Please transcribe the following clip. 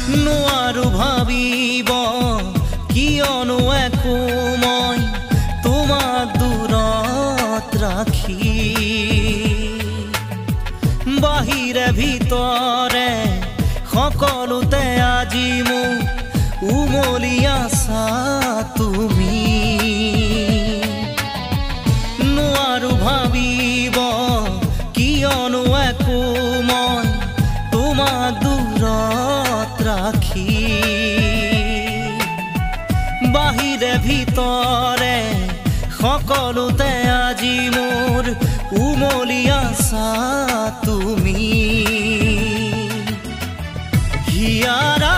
নোৱাৰো ভাবিব কিয়নো একো মই তোমাক দূৰত ৰাখি বাহিৰে ভিতৰে সকলোতে আজি মোক উমলি আছা তুমি নোৱাৰো ভাবিব কিয়নো একো মই তোমাক দূৰত ৰাখি বাহিৰে ভিতৰে সকলোতে আজি মোৰ উমলি আছা তুমি হিয়াৰা